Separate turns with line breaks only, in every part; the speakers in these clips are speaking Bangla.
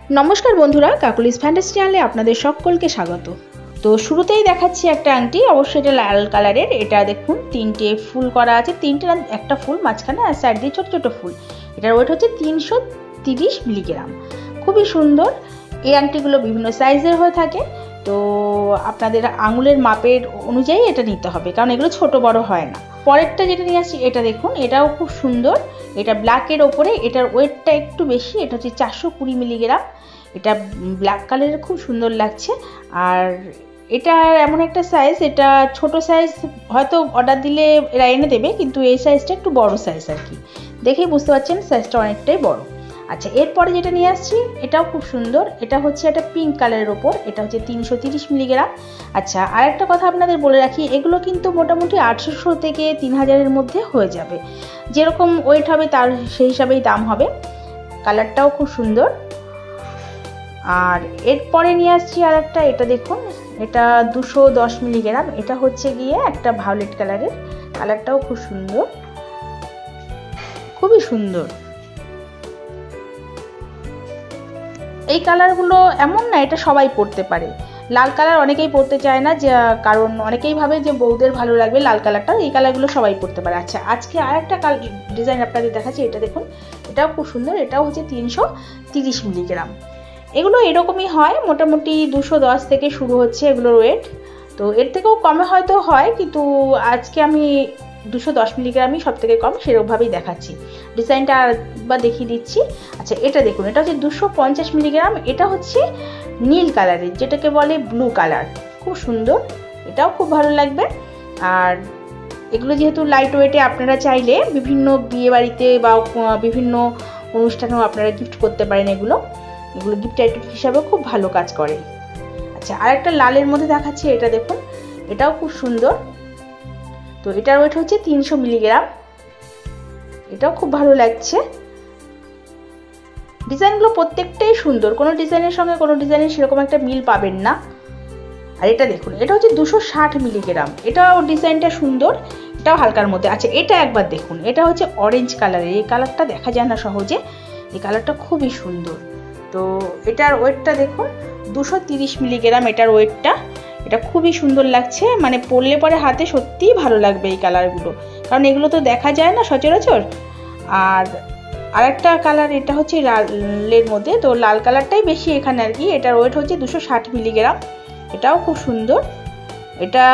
नमस्कार बंधुरा काकुलिस फैंटासी चैनेले आपनादेर सकलके स्वागत। तो शुरूतेई देखाচ্ছি একটা आंगटी, अवश्य এটা लाल কালারের। এটা দেখুন তিনটে ফুল করা আছে, তিনটে না একটা ফুল মাঝখানে আর সাইড দিয়ে ছোট ছোট ফুল। এটার ওয়েট হচ্ছে 330 মিলিগ্রাম। খুবই সুন্দর। এই আংটিগুলো বিভিন্ন সাইজের হয়ে থাকে, তো আপনাদের আঙুলের মাপের অনুযায়ী এটা নিতে হবে, কারণ এগুলো ছোট বড় হয় না। পরেরটা যেটা নিয়ে আসছি এটা দেখুন, এটাও খুব সুন্দর। এটা ব্ল্যাকের ওপরে, এটার ওয়েটটা একটু বেশি, এটা হচ্ছে 420 মিলিগ্রাম। এটা ব্ল্যাক কালারের, খুব সুন্দর লাগছে। আর এটা এমন একটা সাইজ, এটা ছোট সাইজ হয়তো অর্ডার দিলে এরা এনে দেবে, কিন্তু এই সাইজটা একটু বড় সাইজ আর কি, দেখেই বুঝতে পারছেন সাইজটা অনেকটাই বড়। আচ্ছা, এরপরে যেটা নিয়ে আসছি এটাও খুব সুন্দর। এটা হচ্ছে একটা পিঙ্ক কালারের ওপর, এটা হচ্ছে 330 মিলিগ্রাম। আচ্ছা, আর একটা কথা আপনাদের বলে রাখি, এগুলো কিন্তু মোটামুটি 800 থেকে 3000-এর মধ্যে হয়ে যাবে। যেরকম ওয়েট হবে তার সেই হিসাবেই দাম হবে। কালারটাও খুব সুন্দর। আর এরপরে নিয়ে আসছি আর একটা, এটা দেখুন, এটা 210 মিলিগ্রাম। এটা হচ্ছে গিয়ে একটা ভায়োলেট কালারের, কালারটাও খুব সুন্দর, খুবই সুন্দর। এই কালারগুলো এমন না এটা সবাই পরতে পারে। লাল কালার অনেকেই পরতে চায় না, যে কারণ অনেকেই ভাবে যে বউদের ভালো লাগবে লাল কালারটা। এই কালারগুলো সবাই পরতে পারে। আচ্ছা, আজকে আর একটা ডিজাইন আপনাদের দেখাচ্ছি। এটা দেখুন, এটাও খুব সুন্দর। এটাও হচ্ছে 330 মিলিগ্রাম। এগুলো এরকমই হয়, মোটামুটি 210 থেকে শুরু হচ্ছে এগুলোর ওয়েট। তো এর থেকেও কমে হয়তো হয়, কিন্তু আজকে আমি 210 মিলিগ্রামই সব থেকে কম, সেরকমভাবেই দেখাচ্ছি। ডিজাইনটা আরেকবার দেখিয়ে দিচ্ছি। আচ্ছা, এটা দেখুন, এটা হচ্ছে 250 মিলিগ্রাম। এটা হচ্ছে নীল কালারের, যেটাকে বলে ব্লু কালার, খুব সুন্দর। এটাও খুব ভালো লাগবে। আর এগুলো যেহেতু লাইট ওয়েটে, আপনারা চাইলে বিভিন্ন বিয়ে বাড়িতে বা বিভিন্ন অনুষ্ঠানেও আপনারা গিফট করতে পারেন। এগুলো গিফট আইটেম হিসাবেও খুব ভালো কাজ করে। আচ্ছা, আর একটা লালের মধ্যে দেখাচ্ছি। এটা দেখুন, এটাও খুব সুন্দর। তো এটার ওয়েট হচ্ছে 300 মিলিগ্রাম। এটাও খুব ভালো লাগছে। ডিজাইনগুলো প্রত্যেকটাই সুন্দর, কোনো ডিজাইনের সঙ্গে কোনো ডিজাইনের সেরকম একটা মিল পাবেন না। আর এটা দেখুন, এটা হচ্ছে 260 মিলিগ্রাম। এটাও ডিজাইনটা সুন্দর, এটাও হালকার মধ্যে। আচ্ছা, এটা একবার দেখুন, এটা হচ্ছে অরেঞ্জ কালারের। এই কালারটা দেখা যায় না সহজে, এই কালারটা খুবই সুন্দর। তো এটার ওয়েটটা দেখুন, 230 মিলিগ্রাম এটার ওয়েটটা। এটা খুবই সুন্দর লাগছে, মানে পরলে পরে হাতে সত্যিই ভালো লাগবে এই কালারগুলো, কারণ এগুলো তো দেখা যায় না সচরাচর। আর আরেকটা কালার, এটা হচ্ছে লালের মধ্যে, তো লাল কালারটাই বেশি এখানে আর কি। এটার ওয়েট হচ্ছে 260 মিলিগ্রাম। এটাও খুব সুন্দর। এটা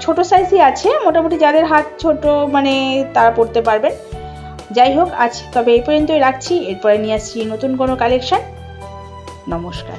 ছোট সাইজই আছে, মোটামুটি যাদের হাত ছোট মানে তারা পরতে পারবেন। যাই হোক, আজ তবে এই পর্যন্তই রাখছি। এরপরে নিয়ে আসছি নতুন কোনো কালেকশন। নমস্কার।